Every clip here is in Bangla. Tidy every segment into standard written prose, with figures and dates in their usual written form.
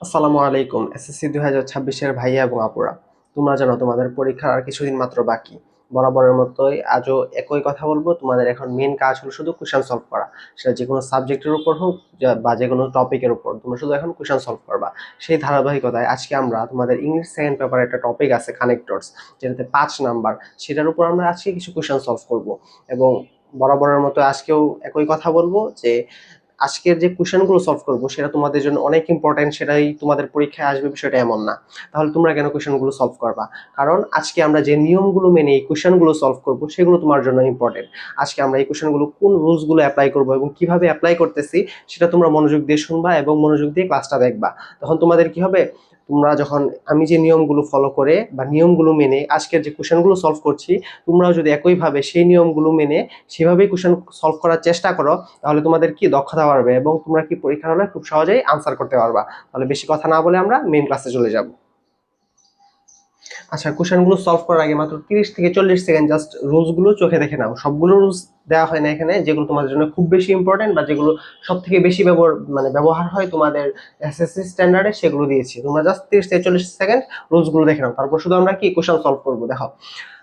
আসসালামু আলাইকুম। এসএসসি 2026 এর ভাইয়া এবং আপুরা, তোমরা জানো তোমাদের পরীক্ষার আর কিছুদিন মাত্র বাকি। বরাবরের মতোই আজও একই কথা বলবো, তোমাদের এখন মেন কাজ হলো শুধু কোশ্চেন সলভ করা। সেটা যে কোনো সাবজেক্টের উপর হোক বা যে কোনো টপিকের উপর, তোমরা শুধু এখন কোশ্চেন সলভ করবা। সেই ধারাবাহিকতায় আজকে আমরা তোমাদের ইংলিশ সেকেন্ড পেপারে একটা টপিক আছে কানেক্টরস, যেটাতে 5 নাম্বার, সেটার উপর আমরা আজকে কিছু কোশ্চেন সলভ করব। এবং বরাবরের মতো আজকেও একই কথা বলবো যে আজকের যে কোশ্চেনগুলো সলভ করবো সেটা তোমাদের জন্য অনেক ইম্পর্টেন্ট, সেটাই তোমাদের পরীক্ষায় আসবে বিষয়টা এমন না। তাহলে তোমরা কেন কোশ্চেনগুলো সলভ করবা? কারণ আজকে আমরা যে নিয়মগুলো মেনে এই কোশ্চেনগুলো সলভ করবো সেগুলো তোমার জন্য ইম্পর্টেন্ট। আজকে আমরা এই কোশ্চেনগুলো কোন রুলসগুলো অ্যাপ্লাই করবো এবং কিভাবে অ্যাপ্লাই করতেছি সেটা তোমরা মনোযোগ দিয়ে শুনবা এবং মনোযোগ দিয়ে ক্লাসটা দেখবা। তখন তোমাদের কি হবে, তোমরা যখন আমি যে নিয়মগুলো ফলো করে বা নিয়মগুলো মেনে আজকের যে কোশ্চেনগুলো সলভ করছি, তোমরাও যদি একইভাবে সেই নিয়মগুলো মেনে সেভাবেই কোশ্চেন সলভ করার চেষ্টা করো, তাহলে তোমাদের কি দক্ষতা বাড়বে এবং তোমরা কি পরীক্ষার হলে খুব সহজেই আনসার করতে পারবা। তাহলে বেশি কথা না বলে আমরা মেইন ক্লাসে চলে যাব। আচ্ছা, কোশ্চেনগুলো সলভ করার আগে মাত্র 30 থেকে 40 সেকেন্ড জাস্ট রুলসগুলো চোখে দেখে নাও। সবগুলো রুলস দেওয়া হয় না এখানে, যেগুলো তোমাদের জন্য খুব বেশি ইম্পর্টেন্ট বা যেগুলো সব থেকে বেশি ব্যবহার হয় তোমাদের এসএসসি স্ট্যান্ডার্ডে, সেগুলো দিয়েছি। তোমরা জাস্ট 30 থেকে 40 সেকেন্ড রুলসগুলো দেখে নাও, তারপর শুধু আমরা কি কোশ্চেন সলভ করবো। দেখো,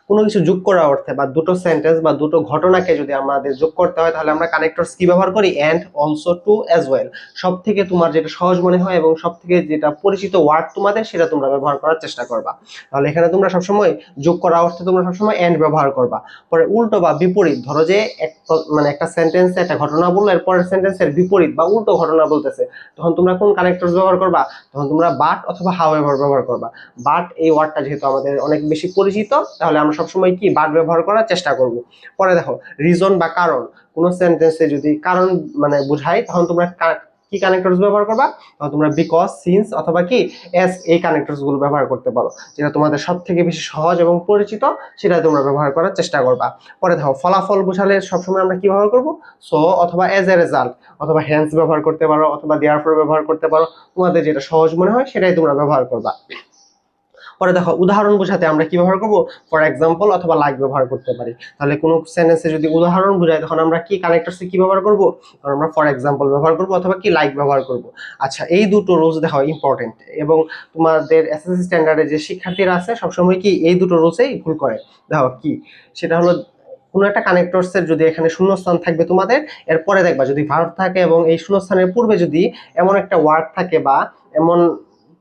কোনো কিছু যোগ করার অর্থে বা দুটো সেন্টেন্স বা দুটো ঘটনাকে যদি আমাদের যোগ করতে হয়, তাহলে আমরা কানেক্টরস কি ব্যবহার করি? And, also, too, as well. সব থেকে তোমার যেটা সহজ মনে হয় এবং সব থেকে যেটা পরিচিত ওয়ার্ড তোমাদের, সেটা তোমরা ব্যবহার করার চেষ্টা করবা। তাহলে এখানে তোমরা সবসময় যোগ করা অর্থে তোমরা সবসময় এন্ড ব্যবহার করবা। পরে উল্টো বা বিপরীত, ধরো যে একটা সেন্টেন্সে একটা ঘটনা বললো, এর পরের সেন্টেন্সের বিপরীত বা উল্টো ঘটনা বলতেছে, তখন তোমরা কোন কানেক্টরস ব্যবহার করবা? তখন তোমরা বাট অথবা হাউএভার ব্যবহার করবা। বাট এই ওয়ার্ডটা যেহেতু আমাদের অনেক বেশি পরিচিত, তাহলে আমরা সবসময় কি বাট ব্যবহার করার চেষ্টা করব। পরে দেখো, রিজন বা কারণ, কোন সেন্টেন্সে যদি কারণ বোঝায়, তখন তোমরা কি কানেক্টরস ব্যবহার করবা? তখন তোমরা বিকজ, সিন্স অথবা কি এস, এই কানেক্টরস গুলো ব্যবহার করতে পারো। যেটা তোমাদের সব থেকে বেশি সহজ এবং পরিচিত, সেটা তোমরা ব্যবহার করার চেষ্টা করবা। পরে দেখো, ফলাফল বোঝালে সবসময় আমরা কি ব্যবহার করব? সো অথবা এজ এ রেজাল্ট অথবা হ্যান্স ব্যবহার করতে পারো অথবা দেয়ারফর ব্যবহার করতে পারো। তোমাদের যেটা সহজ মনে হয় সেটাই তোমরা ব্যবহার করবা। পরে দেখো, উদাহরণ বোঝাতে আমরা কি ব্যবহার করব? ফর এক্সাম্পল অথবা লাইক ব্যবহার করতে পারি। তাহলে কোনো সেন্টেন্সে যদি উদাহরণ বোঝায়, তখন আমরা কি কানেক্টরসে কি ব্যবহার করব? তখন আমরা ফর এক্সাম্পল ব্যবহার করব অথবা কি লাইক ব্যবহার করব। আচ্ছা, এই দুটো রুলস দেখো ইম্পর্টেন্ট, এবং তোমাদের এসএসসি স্ট্যান্ডার্ডে যে শিক্ষার্থীরা আছে সবসময় কি এই দুটো রুলসেই ভুল করে। দেখো কি, সেটা হলো কোনো একটা কানেক্টরসের যদি এখানে শূন্যস্থান থাকবে তোমাদের, এরপরে দেখবা যদি ভার্ব থাকে এবং এই শূন্যস্থানের পূর্বে যদি এমন একটা ওয়ার্ড থাকে বা এমন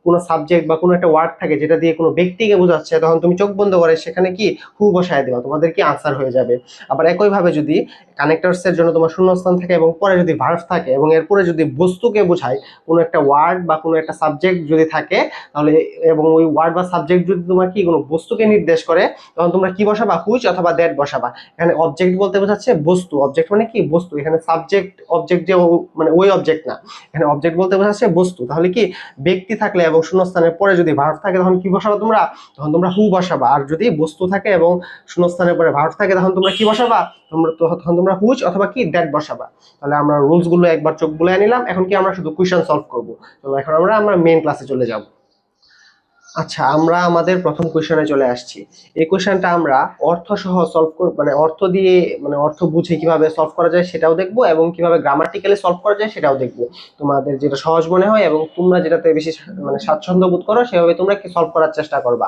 কোনো সাবজেক্ট বা কোনো একটা ওয়ার্ড থাকে যেটা দিয়ে কোনো ব্যক্তিকে বোঝাচ্ছে, তখন তুমি চোখ বন্ধ করে সেখানে কি হু বসায় দেবা, তোমাদের কি আনসার হয়ে যাবে। আবার একইভাবে যদি কানেক্টরস এর জন্য তোমার শূন্যস্থান থাকে এবং পরে যদি ভার্ব থাকে এবং এরপরে যদি বস্তুকে বোঝায় কোনো একটা ওয়ার্ড বা কোনো একটা সাবজেক্ট যদি থাকে, তাহলে এবং ওই ওয়ার্ড বা সাবজেক্ট যদি তোমার কি কোনো বস্তুকে নির্দেশ করে, তখন তোমরা কি বসাবা? হুইচ অথবা দ্যাট বসাবা। এখানে অবজেক্ট বলতে বোঝাচ্ছে বস্তু, অবজেক্ট মানে কি বস্তু, এখানে সাবজেক্ট অবজেক্ট যে ওই অবজেক্ট না, এখানে অবজেক্ট বলতে বোঝাচ্ছে বস্তু। তাহলে কি ব্যক্তি থাকলে এবং শূন্যস্থানের পরে যদি ভার্ব থাকে, তখন কি বসাবা তোমরা? তখন তোমরা হু বসাবা। আর যদি বস্তু থাকে এবং শূন্যস্থানের পরে ভার্ব থাকে, তখন তোমরা কি বসাবা? তখন তোমরা হুইচ অথবা কি দ্যাট বসাবা। তাহলে আমরা রুলস গুলো একবার চোখ বুলিয়ে নিলাম। এখন কি আমরা শুধু কোশ্চেন সলভ করবো। তো এখন আমরা মেইন ক্লাসে চলে যাব। আচ্ছা, আমরা আমাদের প্রথম কোশ্চেনে চলে আসছি। এই কোশ্চেনটা আমরা অর্থ সহ সলভ করব, অর্থ দিয়ে অর্থ বুঝে কিভাবে সলভ করা যায় সেটাও দেখবো, এবং কিভাবে গ্রামাটিক্যালি সলভ করা যায় সেটাও দেখবো। তোমাদের যেটা সহজ মনে হয় এবং তোমরা যেটাতে বেশি স্বাচ্ছন্দ্য বোধ করো, সেভাবে তোমরা কি সলভ করার চেষ্টা করবা।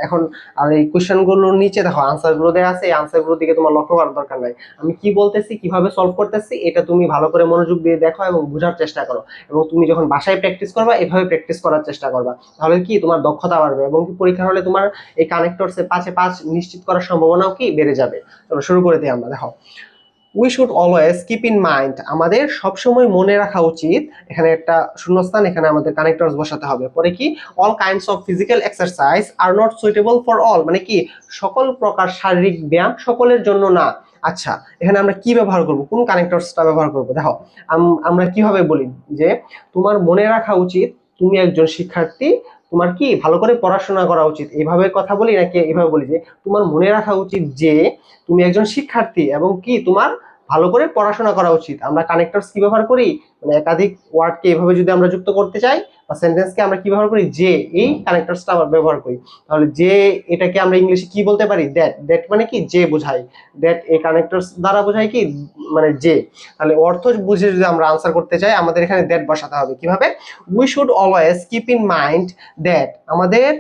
এখন আর এই কোশ্চেনগুলোর নিচে দেখো আনসারগুলো দেওয়া আছে, এই আনসারগুলোর দিকে তোমার লক্ষ্য করার দরকার নাই। আমি কি বলতেছি, কিভাবে সলভ করতেছি, এটা তুমি ভালো করে মনোযোগ দিয়ে দেখো এবং বোঝার চেষ্টা করো। এবং তুমি যখন বাসায় প্র্যাকটিস করবা, এভাবে প্র্যাকটিস করার চেষ্টা করবা। তাহলে কি তোমার দক্ষতা বাড়বে এবং কি পরীক্ষার হলে তোমার এই কানেক্টরসে 5-এ 5 নিশ্চিত করার সম্ভাবনাও কি বেড়ে যাবে। চলো শুরু করে দিই আমরা। দেখো, we should always keep in mind, আমাদের সবসময় মনে রাখা উচিত। এখানে একটা শূন্যস্থান, এখানে আমাদের কানেক্টরস বসাতে হবে। পরে কি, all kinds of physical exercise are not suitable for all, মানে কি সকল প্রকার শারীরিক ব্যায়াম সকলের জন্য না। আচ্ছা, এখানে আমরা কি ব্যবহার করব, কোন কানেক্টরসটা ব্যবহার করব? দেখো, আমরা কিভাবে বলি যে তোমার মনে রাখা উচিত তুমি একজন শিক্ষার্থী, তোমার কি ভালো করে পড়াশোনা করা উচিত, এইভাবে কথা বলি নাকি এইভাবে বলি যে তোমার মনে রাখা উচিত যে তুমি একজন শিক্ষার্থী এবং কি তোমার ভালো করে পড়াশোনা করা উচিত। আমরা কানেক্টরস কি ব্যবহার করি, একাধিক ওয়ার্ডকে এভাবে যদি আমরা যুক্ত করতে চাই, বা সেন্টেন্সকে আমরা কি ব্যবহার করি, যে এই কানেক্টরসটা আমরা ব্যবহার করি। তাহলে যে এটাকে আমরা ইংলিশে কি বলতে পারি, দ্যাট। দ্যাট মানে কি যে বোঝায়, দ্যাট এই কানেক্টরস দ্বারা বোঝায় কি মানে যে। তাহলে অর্থ বুঝে যদি আমরা আনসার করতে চাই আমাদের এখানে দ্যাট বসাতে হবে। কিভাবে, we should always keep in mind that, আমাদের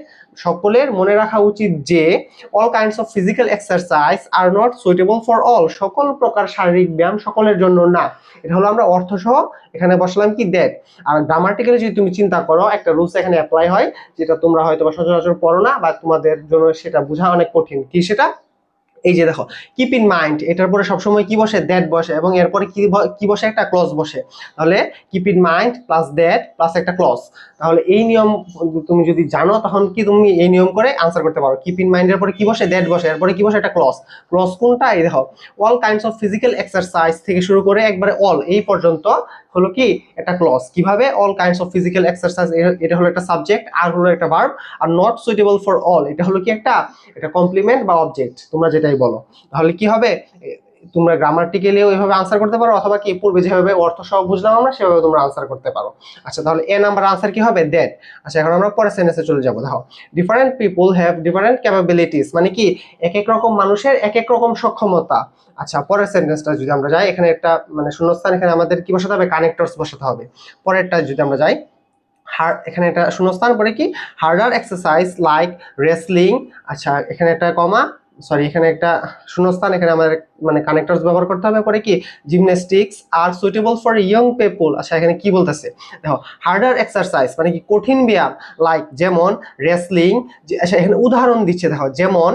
সকলের মনে রাখা উচিত যে all kinds of physical exercise are not suitable for all, সকল প্রকার শারীরিক ব্যায়াম সকলের জন্য না। এটা হলো আমরা অর্থ সহ এখানে বসালাম কি দ্যাট। আর গ্রামাটিক্যালি যদি তুমি চিন্তা করো একটা রুলস এখানে অ্যাপ্লাই হয়, যেটা তোমরা হয়তো বা সচরাচর পড়ো না বা তোমাদের জন্য সেটা বোঝা অনেক কঠিন। কি সেটা, এই যে দেখো কিপ ইন মাইন্ড, এটার পরে সবসময় কি বসে, দ্যাট বসে, এবং এরপরে কি বসে, একটা ক্লজ বসে। তাহলে keep in mind plus that plus একটা ক্লজ। তাহলে এই নিয়ম তুমি যদি জানো তখন কি তুমি এই নিয়ম করে আনসার করতে পারো। কিপ ইন মাইন্ডের পরে কি বসে, দ্যাট বসে, এরপরে কি বসে, একটা ক্লজ। ক্লজ কোনটা, এই দেখো all kinds of physical exercise থেকে শুরু করে একবারে অল এই পর্যন্ত হলো কি একটা ক্লজ। কিভাবে, all kinds of physical exercise, এটা হলো একটা সাবজেক্ট, আর হলো একটা verb, are not suitable for all এটা হলো কি একটা, এটা কমপ্লিমেন্ট বা অবজেক্ট, তোমরা যেটাই বলো। তাহলে কি হবে, তোমরা গ্রামাটিক্যালিও এইভাবে আনসার করতে পারো, অথবা কি পূর্বে যেভাবে অর্থ সহ বুঝলাম আমরা সেভাবে তোমরা আনসার করতে পারো। আচ্ছা তাহলে এ নাম্বার আনসার কি হবে, দ্যাট। আচ্ছা এখন আমরা পরের সেন্টেন্সে চলে যাবো। দেখো different people have different capabilities, মানে কি এক এক রকম মানুষের এক এক রকম সক্ষমতা। আচ্ছা পরের সেন্টেন্সটা যদি আমরা যাই, এখানে একটা মানে শূন্যস্থান, এখানে আমাদের কি বসাতে হবে, কানেক্টরস বসাতে হবে। পরেরটা যদি আমরা যাই, এখানে একটা শূন্যস্থান, পরে কি হার্ডার এক্সারসাইজ লাইক রেসলিং। আচ্ছা এখানে একটা কমা, সরি এখানে একটা শূন্যস্থান, এখানে আমাদের মানে কানেক্টরস ব্যবহার করতে হবে। পরে কি জিমন্যাস্টিক্স আর সুইটেবল ফর ইয়ং পিপল। আচ্ছা এখানে কি বলতেছে, দেখো হার্ডার এক্সারসাইজ মানে কি কঠিন ব্যায়াম, লাইক যেমন রেসলিং। আচ্ছা এখানে উদাহরণ দিচ্ছে, দেখো যেমন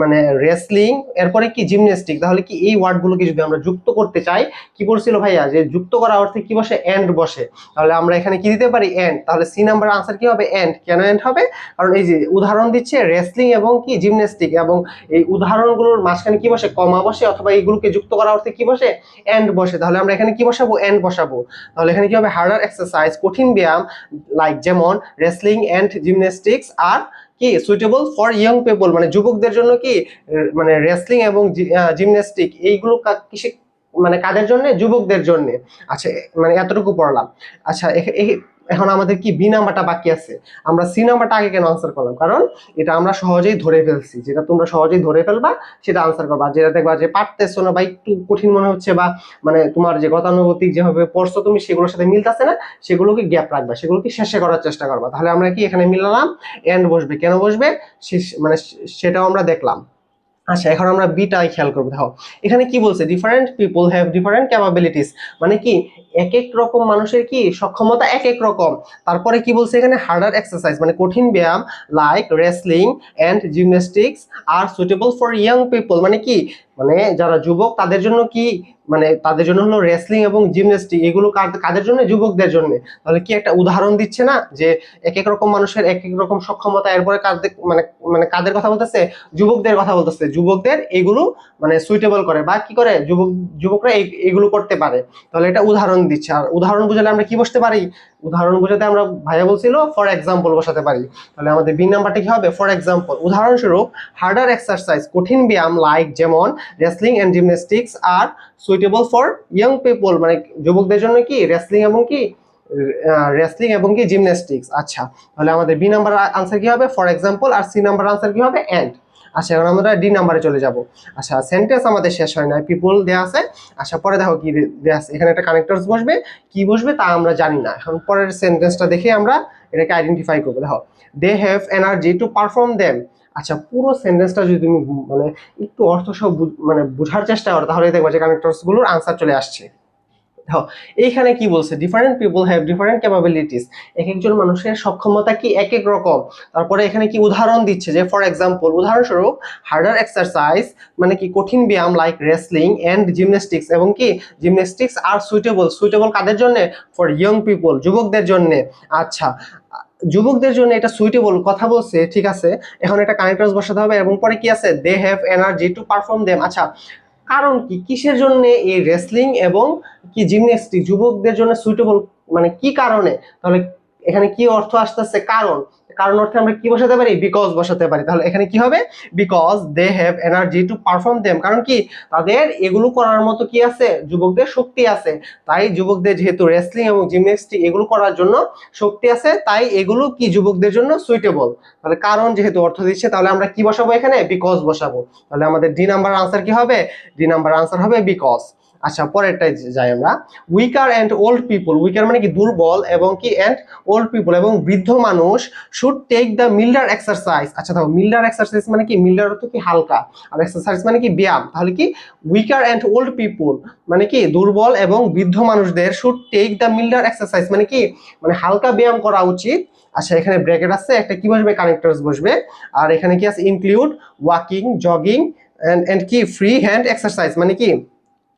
মানে রেসলিং, এরপরে কি জিমন্যাস্টিক। তাহলে কি এই ওয়ার্ডগুলোকে যদি আমরা যুক্ত করতে চাই, কি বলছিল ভাইয়া, যে যুক্ত করা অর্থে কি বসে, এন্ড বসে। তাহলে আমরা এখানে কি দিতে পারি, এন্ড। তাহলে সি নাম্বার আনসার কি হবে, এন্ড। কেন এন্ড হবে, কারণ এই যে উদাহরণ দিচ্ছে রেসলিং এবং কি জিমন্যাস্টিক, এবং এই উদাহরণগুলোর মাঝখানে কি বসে, কমা বসে, অথবা এইগুলোকে যুক্ত করা অর্থে কি বসে, এন্ড বসে। তাহলে আমরা এখানে কি বসাবো, এন্ড বসাবো। তাহলে এখানে কি হবে, হার্ডার এক্সারসাইজ কঠিন ব্যায়াম, লাইক যেমন রেসলিং এন্ড জিমন্যাস্টিক্স আর কি সুইটেবল ফর ইয়ং পিপল, মানে যুবকদের জন্য কি মানে রেসলিং এবং জিমন্যাস্টিক এইগুলো কিসে মানে কাদের জন্য, যুবকদের জন্য। আচ্ছা মানে এতটুকু পড়লাম। আচ্ছা এখন আমাদের কি বি নাম্বারটা বাকি আছে। আমরা সি নাম্বারটা আগে কেন আনসার করলাম, কারণ এটা আমরা সহজেই ধরে ফেলছি, যেটা তোমরা সহজেই ধরে ফেলবা সেটা আনসার করবা। যেটা দেখবা যে পারতেছো না বা একটু কঠিন মনে হচ্ছে, বা মানে তোমার যে গতানুগতিক যেভাবে পড়ছো তুমি সেগুলোর সাথে মিলতেছে না, সেগুলোকে গ্যাপ রাখবা, সেগুলোকে শেষে করার চেষ্টা করবা। তাহলে আমরা কি এখানে মিলালাম, এন্ড বসবে। কেন বসবে মানে সেটাও আমরা দেখলাম। আচ্ছা এখন আমরা বিটাই খেয়াল করবো। দেখো এখানে কি বলছে, different people have different capabilities, মানে কি এক এক রকম মানুষের কি সক্ষমতা এক এক রকম। তারপরে কি বলছে এখানে, হার্ডার এক্সারসাইজ মানে কঠিন ব্যায়াম, লাইক রেসলিং এন্ড জিমন্যাস্টিক্স আর সুইটেবল ফর ইয়াং পিপল, মানে কি মানে যারা যুবক তাদের জন্য কি, মানে তাদের জন্য হলো রেসলিং এবং জিমন্যাস্টিক, এগুলো কাদের জন্য, যুবকদের জন্য। তাহলে কি একটা উদাহরণ দিচ্ছে না, যে এক এক রকম মানুষের এক এক রকম সক্ষমতা, এরপরে কাদের মানে মানে কাদের কথা বলতেছে, যুবকদের কথা বলতেছে। যুবকদের এগুলো মানে সুইটেবল করে বা কি করে, যুবকরা এগুলো করতে পারে। তাহলে এটা উদাহরণ দিচ্ছে। আর উদাহরণ বুঝালে আমরা কি বসতে পারি, উদাহরণ বুঝাতে আমরা ভাইয়া বলছিল ফর এক্সাম্পল বসাতে পারি। তাহলে আমাদের বি নাম্বারটা কি হবে, ফর এক্সাম্পল। উদাহরণস্বরূপ হার্ডার এক্সারসাইজ কঠিন ব্যায়াম, লাইক যেমন রেসলিং এন্ড জিমন্যাস্টিক্স আর সুইটেবল ফর ইয়ং পিপল, মানে যুবকদের জন্য কি রেসলিং এবং কি জিমন্যাস্টিক্স। আচ্ছা তাহলে আমাদের বি নাম্বার আনসার কি হবে, ফর এক্সাম্পল, আর সি নাম্বার আনসার কি হবে, এন্ড। আচ্ছা এখন আমরা ডি নাম্বারে চলে যাব। আচ্ছা সেন্টেন্স আমাদের শেষ হয় না, পিপল দেয়া আছে। আচ্ছা পরে দেখো কি দেয়া আছে, এখানে একটা কানেক্টরস বসবে, কি বসবে তা আমরা জানি না। এখন পরের সেন্টেন্সটা দেখে আমরা এটাকে আইডেন্টিফাই করবো। দেখো they have energy to perform them. আচ্ছা পুরো সেন্টেন্সটা যদি তুমি মানে একটু অর্থ সহ মানে বোঝার চেষ্টা করো, তাহলে দেখবা যে কানেক্টরস গুলোর আনসার চলে আসছে। দেখো এইখানে কি বলছে, different people have different capabilities, এক একজন মানুষের সক্ষমতা কি এক এক রকম। তারপরে এখানে কি উদাহরণ দিচ্ছে, যে ফর এক্সাম্পল, উদাহরণস্বরূপ হার্ডার এক্সারসাইজ মানে কি কঠিন ব্যায়াম, লাইক রেসলিং এন্ড জিমন্যাস্টিক্স, এবং কি জিমন্যাস্টিক্স আর সুইটেবল কাদের জন্য, ফর ইয়ং পিপল, যুবকদের জন্য। আচ্ছা যুবকদের জন্য এটা সুইটেবল কথা বলছে, ঠিক আছে। এখন এটা কানেক্টরস বসাতে হবে, এবং পরে কি আছে, they have energy to perform them. আচ্ছা কারণ কি, কিসের জন্য এই রেসলিং এবং কি জিমন্যাস্টিক যুবকদের জন্য সুইটেবল, মানে কি কারণে। তাহলে এখানে কি অর্থ আসতেছে, কারণ। কারণ অর্থে আমরা কি বসাতে পারি, বিকজ বসাতে পারি। তাহলে এখানে কি হবে, because they have energy to perform them, কারণ কি তাদের এগুলো করার মতো কি আছে, যুবকদের শক্তি আছে। তাই যুবকদের যেহেতু রেসলিং এবং জিমন্যাস্টিক এগুলো করার জন্য শক্তি আছে, তাই এগুলো কি যুবকদের জন্য সুইটেবল। তাহলে কারণ যেহেতু অর্থ দিচ্ছে, তাহলে আমরা কি বসাবো এখানে, বিকজ বসাবো। তাহলে আমাদের ডি নাম্বার আনসার কি হবে, ডি নাম্বার আনসার হবে বিকজ। আচ্ছা পরেরটাই যাই আমরা, weaker and old people, weaker মানে কি দুর্বল, এবং কি অ্যান্ড ওল্ড পিপল এবং বৃদ্ধ মানুষ শুড টেক দ্য মিল্ডার এক্সারসাইজ। আচ্ছা দেখো মিল্ডার এক্সারসাইজ মানে কি, মিল্ডার অর্থ কি হালকা, আর এক্সারসাইজ মানে কি ব্যায়াম। তাহলে কি উইকার অ্যান্ড ওল্ড পিপল মানে কি দুর্বল এবং বৃদ্ধ মানুষদের শুড টেক দ্য মিল্ডার এক্সারসাইজ মানে কি, মানে হালকা ব্যায়াম করা উচিত। আচ্ছা এখানে ব্র্যাকেট আছে, একটা কি বসবে, কানেক্টরস বসবে। আর এখানে কি আছে, ইনক্লুড ওয়াকিং, জগিং এন্ড কি ফ্রি হ্যান্ড এক্সারসাইজ মানে কি।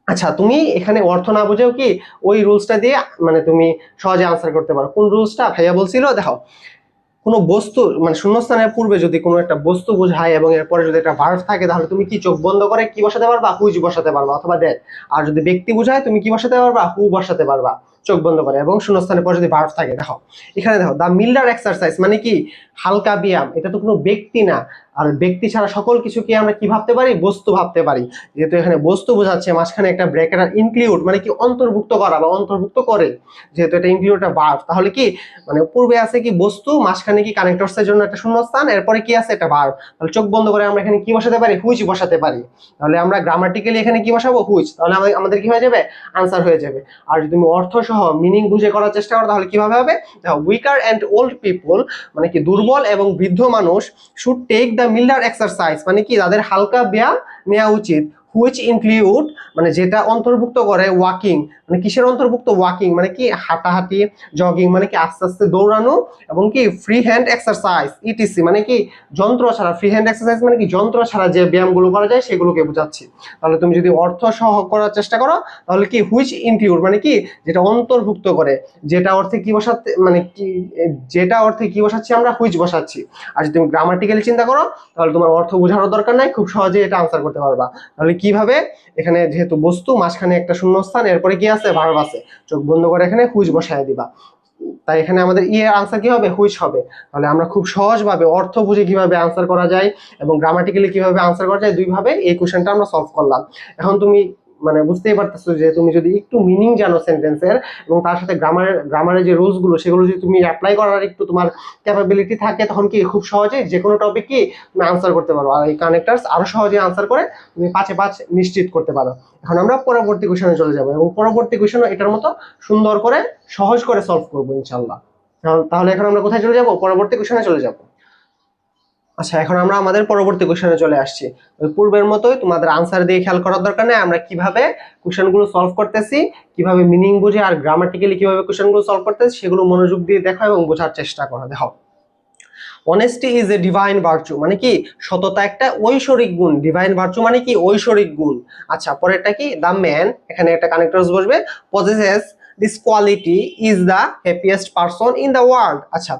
আচ্ছা তুমি এখানে অর্থ না বুঝেও কি ওই রুলসটা দিয়ে মানে তুমি সহজে আনসার করতে পারো। কোন রুলসটা ভাইয়া বলছিল, দেখো কোনো বস্তু মানে শূন্যস্থানের পূর্বে যদি কোনো একটা বস্তু বোঝায় এবং এরপরে যদি একটা ভার্ব থাকে, তাহলে তুমি কি চোখ বন্ধ করে কি বসাতে পারবা, হুইচ বসাতে পারবা অথবা দ্যাট। আর যদি ব্যক্তি বোঝায় তুমি কি বসাতে পারবা, হু বসাতে পারবা চোখ বন্ধ করে, এবং শূন্যস্থানের পরে যদি ভার্ব থাকে। দেখো এখানে দেখো দা মিল্ডার এক্সারসাইজ মানে কি হালকা ব্যায়াম, এটা তো কোনো ব্যক্তি না। আর ব্যক্তি ছাড়া সকল কিছু কি আমরা কি ভাবতে পারি, বস্তু ভাবতে পারি। যেহেতু এখানে বস্তু বোঝাচ্ছে, মাঝখানে একটা ব্র্যাকেট আর ইনক্লুড মানে কি অন্তর্ভুক্ত করা বা অন্তর্ভুক্ত করে, যেহেতু এটা ইনক্লুড একটা ভার্ব, তাহলে কি মানে পূর্বে আছে কি বস্তু, মাঝখানে কি কানেক্টরস এর জন্য একটা শূন্যস্থান, এরপরে কি আছে একটা ভার্ব। তাহলে চোখ বন্ধ করে আমরা এখানে কি বসাতে পারি, হুইচ বসাতে পারি। তাহলে আমরা গ্রামাটিক্যালি এখানে কি বসাবো, হুইচ। তাহলে আমাদের কি হয়ে যাবে, আনসার হয়ে যাবে। আর যদি তুমি অর্থ সহ মিনিং বুঝে করার চেষ্টা করো, তাহলে কিভাবে হবে, দেখো উইকার অ্যান্ড ওল্ড পিপল মানে কি দুর্বল এবং বৃদ্ধ মানুষ শুড টেক দ্য মিল্ডার এক্সারসাইজ মানে কি তাদের হালকা ব্যায়াম নেওয়া উচিত, হুইচ ইনক্লুড মানে যেটা অন্তর্ভুক্ত করে ওয়াকিং মানে কিসের অন্তর্ভুক্ত, ওয়াকিং মানে কি হাঁটাহাঁটি, জগিং মানে কি আস্তে আস্তে দৌড়ানো, এবং কি ফ্রি হ্যান্ড এক্সারসাইজ ইটিসি মানে কি যন্ত্র ছাড়া, ফ্রি হ্যান্ড এক্সারসাইজ মানে কি যন্ত্র ছাড়া যে ব্যায়ামগুলো করা যায় সেগুলোকে বোঝাচ্ছি। তাহলে তুমি যদি অর্থ সহ করার চেষ্টা করো, তাহলে কি হুইচ ইনক্লুড মানে কি যেটা অন্তর্ভুক্ত করে, যেটা অর্থে কি বসাতে মানে কি, যেটা অর্থে কি বসাচ্ছি আমরা, হুইচ বসাচ্ছি। আর যদি তুমি গ্রামাটিক্যালি চিন্তা করো, তাহলে তোমার অর্থ বোঝারও দরকার নাই, খুব সহজে এটা আনসার করতে পারবা। তাহলে কিভাবে, এখানে যেহেতু বস্তু, মাঝখানে একটা শূন্যস্থান, এরপরে কি আছে, ভার্ব আছে, চোখ বন্ধ করে এখানে হুইচ বসায় দিবা। তাই এখানে আমাদের ই এর আনসার কি হবে, হুইচ হবে। তাহলে আমরা খুব সহজভাবে অর্থ বুঝে কিভাবে আনসার করা যায় এবং গ্রামাটিক্যালি কিভাবে আনসার করা যায়, দুইভাবে এই কোশ্চেনটা আমরা সলভ করলাম। এখন তুমি মানে বুঝতেই পারতেছো যে তুমি যদি একটু মিনিং জানো সেন্টেন্সের এবং তার সাথে গ্রামারের যে রুলস গুলো সেগুলো যদি তুমি অ্যাপ্লাই করার একটু তোমার ক্যাপাবিলিটি থাকে, তখন কি খুব সহজে যে কোনো টপিক কি তুমি আনসার করতে পারো। আর এই কানেক্টার্স আরো সহজে আনসার করে তুমি 5-5 নিশ্চিত করতে পারো। এখন আমরা পরবর্তী কোশ্চেনে চলে যাব এবং পরবর্তী কোশ্চেনও এটার মতো সুন্দর করে সহজ করে সলভ করবো ইনশাল্লাহ। তাহলে এখন আমরা কোথায় চলে যাব, পরবর্তী কোশ্চেনে চলে যাব। আচ্ছা এখন আমরা আমাদের পরবর্তী কোশ্চেনে চলে আসছি। ওই পূর্বের মতোই তোমাদের আনসার দিয়ে খেয়াল করার দরকার নেই, আমরা কিভাবে কোশ্চেনগুলো সলভ করতেছি, কিভাবে মিনিং বুঝে আর গ্রামাটিক্যালি কিভাবে কোশ্চেনগুলো সলভ করতেছি সেগুলো মনোযোগ দিয়ে দেখো এবং বোঝার চেষ্টা করো। দেখো honesty is a divine virtue মানে কি সততা একটা ঐশ্বরিক গুণ, ডিভাইন ভার্চু মানে কি ঐশ্বরিক গুণ। আচ্ছা পরেরটা কি, দ্য ম্যান, এখানে একটা কানেক্টরস বসবে, possesses this quality is the happiest person in the world. আচ্ছা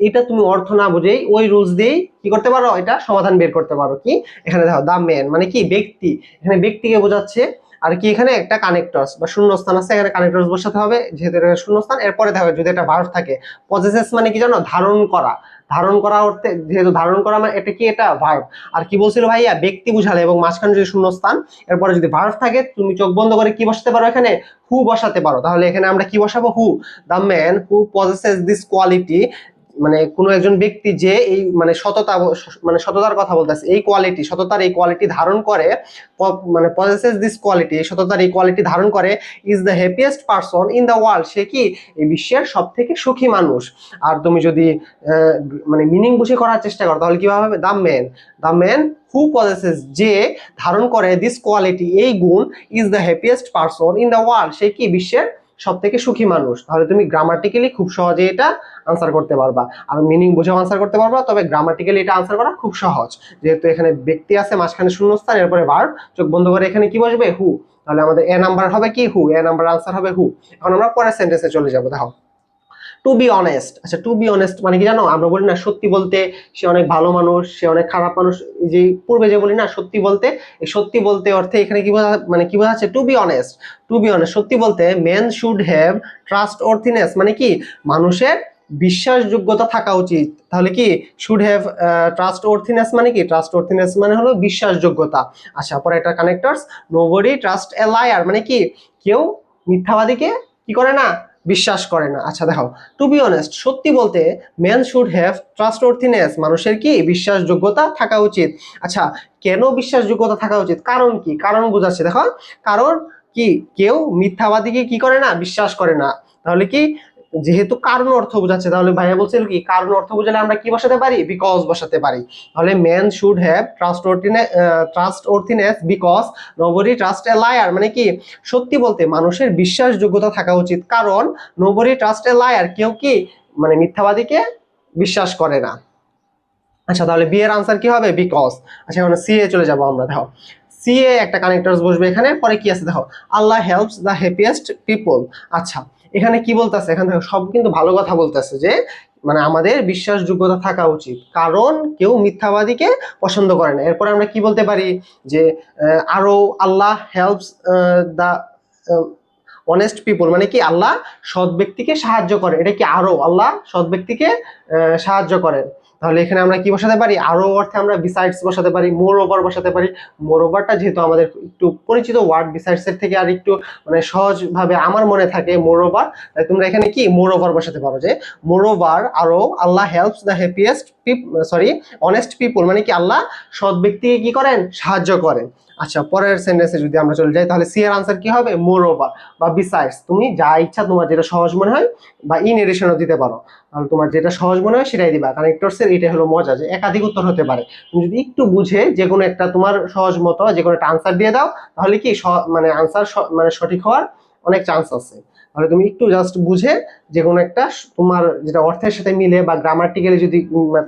এটা তুমি অর্থ না বুঝেই ওই রুলস দিয়েই কি করতে পারো, এটা সমাধান বের করতে পারো। কি এখানে দেখো দ্য ম্যান মানে কি ব্যক্তি, এখানে ব্যক্তিকে বোঝাচ্ছে। আর কি এখানে একটা কানেক্টরস বা শূন্যস্থান আছে, এখানে কানেক্টরস বসাতে হবে যেহেতু এটা শূন্যস্থান। এরপরে দেখো যদি একটা ভার্ব থাকে, পজেসেস মানে কি জানো, ধারণ করা, ধারণ করা অর্থে, যেহেতু ধারণ করা মানে এটা কি, এটা ভার্ব। আর কি বলছিল ভাইয়া, ব্যক্তি বুঝালে এবং মাঝখানে যদি শূন্যস্থান, এরপরে যদি ভার্ব থাকে তুমি চোখ বন্ধ করে কি বসাতে পারো, এখানে হু বসাতে পারো। তাহলে এখানে আমরা কি বসাবো, who, the man who possesses this quality মানে কোনো একজন ব্যক্তি যে এই মানে সততা, মানে সততার কথা বলতেছে, এই কোয়ালিটি, সততার এই কোয়ালিটি ধারণ করে, মানে পজেসেস দিস কোয়ালিটি, এই সততার এই কোয়ালিটি ধারণ করে, is the happiest person in the world, সে কি এই বিশ্বের সব থেকে সুখী মানুষ। আর তুমি যদি মানে মিনিং বুঝে করার চেষ্টা করো, তাহলে কিভাবে হবে, দ্য ম্যান হু পজেসেস, যে ধারণ করে দিস কোয়ালিটি এই গুণ, is the happiest person in the world, সে কি বিশ্বের সব থেকে সুখী মানুষ। তাহলে তুমি গ্রামাটিক্যালি খুব সহজে এটা আনসার করতে পারবা, আর মিনিং বুঝেও আনসার করতে পারবা। তবে গ্রামাটিক্যালি এটা আনসার করা খুব সহজ, যেহেতু এখানে ব্যক্তি আছে, মাঝখানে শূন্যস্থান, এরপরে ভার্ব, চোখ বন্ধ করে এখানে কি বসবে, হু। তাহলে আমাদের এ নাম্বার হবে কি, হু, এ নাম্বার আনসার হবে হু। এখন আমরা পরের সেন্টেন্সে চলে যাবো। দেখো টু বি অনেস্ট। আচ্ছা টু বি অনেস্ট মানে কি জানো, আমরা বলি না সত্যি বলতে সে অনেক ভালো মানুষ, সে অনেক খারাপ মানুষ, যে পূর্বে যে বলি না সত্যি বলতে, এই সত্যি বলতে অর্থে এখানে কি মানে কি বোঝাচ্ছে, to be honest. To be honest সত্যি বলতে, men should have trustworthiness মানে কি মানুষের বিশ্বাসযোগ্যতা থাকা উচিত। তাহলে কি শুড হ্যাভ ট্রাস্ট ওর্থিনেস মানে কি, ট্রাস্ট ওর্থিনেস মানে হলো বিশ্বাসযোগ্যতা। আচ্ছা পরে একটা connectors, nobody trust a liar মানে কি কেউ মিথ্যাবাদীকে কি করে না, বিশ্বাস করে না। আচ্ছা দেখো, টু বি অনেস্ট সত্যি বলতে, ম্যান শুড হ্যাভ ট্রাস্ট ওর্থিনেস মানুষের কি বিশ্বাসযোগ্যতা থাকা উচিত। আচ্ছা কেন বিশ্বাসযোগ্যতা থাকা উচিত, কারণ কি, কারণ বোঝাচ্ছে দেখো, কারণ কি কেউ মিথ্যাবাদীকে কি করে না, বিশ্বাস করে না। তাহলে কি যেহেতু কারণ অর্থ বোঝাচ্ছে, তাহলে ভাইয়া বলছিল কি কারণ অর্থ বোঝালে আমরা কি বসাতে পারি, বিকজ বসাতে পারি। তাহলে man should have trustworthiness because nobody trust a liar মানে কি সত্যি বলতে মানুষের বিশ্বাসযোগ্যতা থাকা উচিত, কারণ নোবডি ট্রাস্ট এ লায়ার কেউ কি মানে মিথ্যাবাদীকে বিশ্বাস করে না। আচ্ছা তাহলে বি এর আনসার কি হবে, বিকজ। আচ্ছা এখন সি এ চলে যাবো আমরা। দেখো সি এ একটা কানেক্টরস বসবে এখানে, পরে কি আছে দেখো, আল্লাহ হেল্পস দ্য হ্যাপিয়েস্ট পিপল। আচ্ছা এখানে কি বলতেছে, এখানে দেখো সব কিন্তু ভালো কথা বলতেছে, যে মানে আমাদের বিশ্বাসযোগ্যতা থাকা উচিত কারণ কেউ মিথ্যাবাদীকে পছন্দ করে না। এরপরে আমরা কি বলতে পারি যে আরো Allah helps the honest people মানে কি আল্লাহ সৎ ব্যক্তিকে সাহায্য করে, এটা কি আরো আল্লাহ সৎ ব্যক্তিকে সাহায্য করেন। তাহলে এখানে আমরা কি বসাতে পারি, আরো অর্থে আমরা বিসাইডস বসাতে পারি, মোর ওভার বসাতে পারি। মোর ওভারটা যেহেতু আমাদের একটু পরিচিত ওয়ার্ড, বিসাইডস এর থেকে আর একটু মানে সহজ ভাবে আমার মনে থাকে মোর ওভার, তাই তোমরা এখানে কি মোর ওভার বসাতে পারো, যে মোর ওভার আরো Allah helps the happiest honest people মানে কি আল্লাহ সৎ ব্যক্তিকে কি করেন, সাহায্য করেন। আচ্ছা পরের সেন্টেন্সে যদি আমরা চলে যাই, তাহলে সি এর আনসার কি হবে, মোর ওভার বা বিসাইডস। তুমি যা ইচ্ছা তোমার যেটা সহজ মনে হয়, বা ইন এডিশনও দিতে পারো, তাহলে তোমার যেটা সহজ মনে হয় সেটাই দিবা। কানেক্টরসের এটাই হলো মজা, যে একাধিক উত্তর হতে পারে। তুমি যদি একটু বুঝে যে কোনো একটা তোমার সহজ মতো যে কোনো একটা আনসার দিয়ে দাও, তাহলে কি মানে আনসার মানে সঠিক হওয়ার অনেক চান্স আছে। তাহলে তুমি একটু জাস্ট বুঝে যে কোনো একটা তোমার যেটা অর্থের সাথে মিলে বা গ্রামাটিক্যালি যদি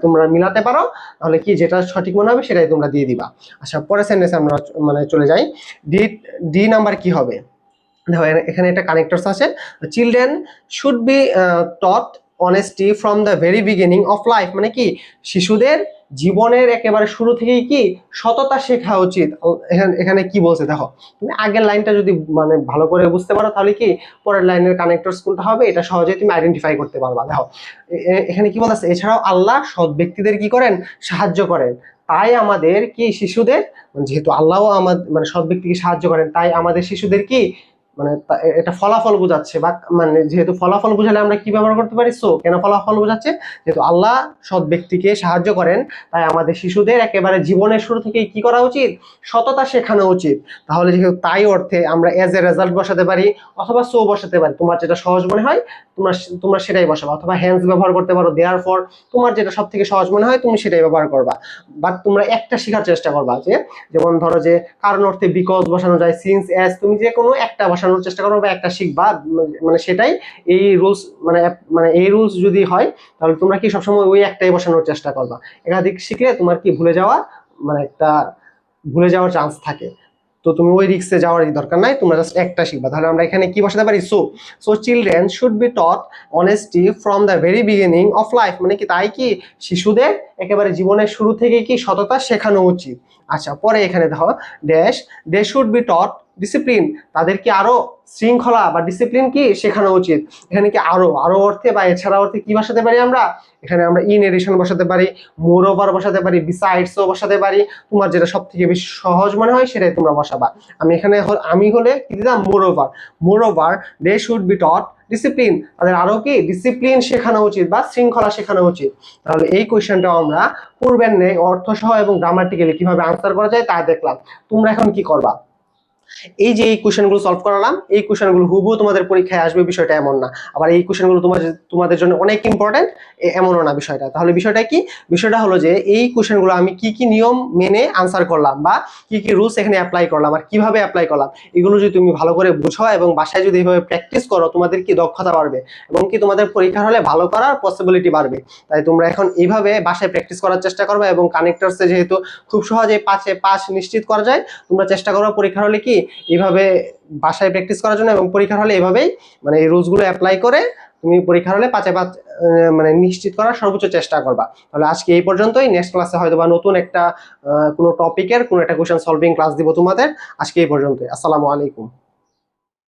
তোমরা মিলাতে পারো, তাহলে কি যেটা সঠিক মনে হবে সেটাই তোমরা দিয়ে দিবা। আচ্ছা পরের সেন্টেন্সে আমরা মানে চলে যাই। ডি ডি নাম্বার কি হবে, দেখো এখানে একটা কানেক্টরস আছে, children should be taught honesty from the very beginning of life মানে কি শিশুদের জীবনের একেবারে শুরু থেকেই কি সততা শেখা উচিত। এখানে কি বলছে দেখো, তুমি আগের লাইনটা যদি মানে ভালো করে বুঝতে পারো, তাহলে কি পরের লাইনের কানেক্টরস কোনটা হবে এটা সহজেই তুমি আইডেন্টিফাই করতে পারবা। দেখো এখানে কি বলছে, এছাড়াও আল্লাহ সৎ ব্যক্তিদের কি করেন, সাহায্য করেন। তাই আমাদের কি শিশুদের, যেহেতু আল্লাহও আমাদের মানে সৎ ব্যক্তিকে সাহায্য করেন, তাই আমাদের শিশুদের কি মানে এটা ফলাফল বোঝাচ্ছে, বা মানে যেহেতু ফলাফল বোঝালে আমরা কি ব্যবহার করতে পারি, সো কেন ফলাফল বোঝাচ্ছে, যেহেতু আল্লাহ সৎ ব্যক্তিকে সাহায্য করেন, তাই আমাদের শিশুদের একেবারে জীবনের শুরু থেকে কি করা উচিত, সততা শেখানো উচিত। তাহলে যেহেতু তাই অর্থে আমরা এজ এ রেজাল্ট বসাতে পারি, অথবা সো বসাতে পারি, তোমার যেটা সহজ মনে হয় তোমরা তোমরা সেটাই বসাবা, অথবা হ্যান্স ব্যবহার করতে পারো, দেয়ার ফর তোমার যেটা সব থেকে সহজ মনে হয় তুমি সেটাই ব্যবহার করবা। বাট তোমরা একটা শেখার চেষ্টা করবা, যে যেমন ধরো যে কারণ অর্থে বিকজ বসানো যায়, সিন্স, অ্যাজ, তুমি যে কোনো একটা বসানোর চেষ্টা করো বা একটা শিখবা, মানে সেটাই এই রুলস মানে মানে এই রুলস যদি হয়, তাহলে তোমরা কি সবসময় ওই একটাই বসানোর চেষ্টা করবা। একাধিক শিখলে তোমার কি ভুলে যাওয়া মানে একটা ভুলে যাওয়ার চান্স থাকে, তো তুমি ওই রিস্কে যাওয়ারই দরকার নাই, তোমরা জাস্ট একটা শিখবা। তাহলে আমরা এখানে কি বসাতে পারি, so so children should be taught honesty from the very beginning of life মানে কি তাই কি শিশুদের একেবারে জীবনের শুরু থেকে কি সততা শেখানো উচিত। আচ্ছা পরে এখানে দেখো dash they should be taught discipline, তাদের কি আরো শৃঙ্খলা বা ডিসিপ্লিন কি শেখানো উচিত। এখানে কি আরো আরো অর্থে বা এছাড়া অর্থে কি বসাতে পারি আমরা, এখানে আমরা ইন এডিশন বসাতে পারি, মোর ওভার বসাতে পারি, বিসাইডসও বসাতে পারি, তোমার যেটা সব থেকে বেশি সহজ মনে হয় সেটাই তোমরা বসাবা। আমি হলে কি দিলাম, moreover they should be taught discipline, তাদের আরো কি ডিসিপ্লিন শেখানো উচিত বা শৃঙ্খলা শেখানো উচিত। তাহলে এই কোয়েশ্চেনটাও আমরা পূর্বের নেই অর্থ সহ এবং গ্রামাটিক্যালি কিভাবে আনসার করা যায় তা দেখলাম। তোমরা এখন কি করবা, এই যে এই কোশ্চেনগুলো সলভ করালাম, এই কোশ্চেনগুলো হুবহু তোমাদের পরীক্ষায় আসবে বিষয়টা এমন না, আবার এই কোশ্চেনগুলো তোমাদের জন্য অনেক ইম্পর্টেন্ট এমনও না বিষয়টা। তাহলে বিষয়টা কি, বিষয়টা হলো যে এই কোশ্চেনগুলো আমি কি কি নিয়ম মেনে আনসার করলাম বা কি কি রুলস এখানে অ্যাপ্লাই করলাম আর কিভাবে অ্যাপ্লাই করলাম, এগুলো যদি তুমি ভালো করে বুঝো এবং বাসায় যদি এইভাবে প্র্যাকটিস করো, তোমাদের কি দক্ষতা বাড়বে এবং কি তোমাদের পরীক্ষার হলে ভালো করার পসিবিলিটি বাড়বে। তাই তোমরা এখন এইভাবে বাসায় প্র্যাকটিস করার চেষ্টা করবে, এবং কানেক্টরসে যেহেতু খুব সহজে 5-এ 5 নিশ্চিত করা যায়, তোমরা চেষ্টা করো পরীক্ষার হলে কি এইভাবে বাসায় প্র্যাকটিস করার জন্য, এবং পরীক্ষার হলে এভাবেই মানে এই রুলসগুলো অ্যাপ্লাই করে তুমি পরীক্ষার হলে 5-এ 5 মানে নিশ্চিত করার সর্বোচ্চ চেষ্টা করবা। তাহলে আজকে এই পর্যন্তই, নেক্সট ক্লাসে হয়তো বা নতুন একটা কোনো টপিকের কোনো একটা কোশ্চেন সলভিং ক্লাস দিব তোমাদের। আজকে এই পর্যন্তই, আসসালামু আলাইকুম।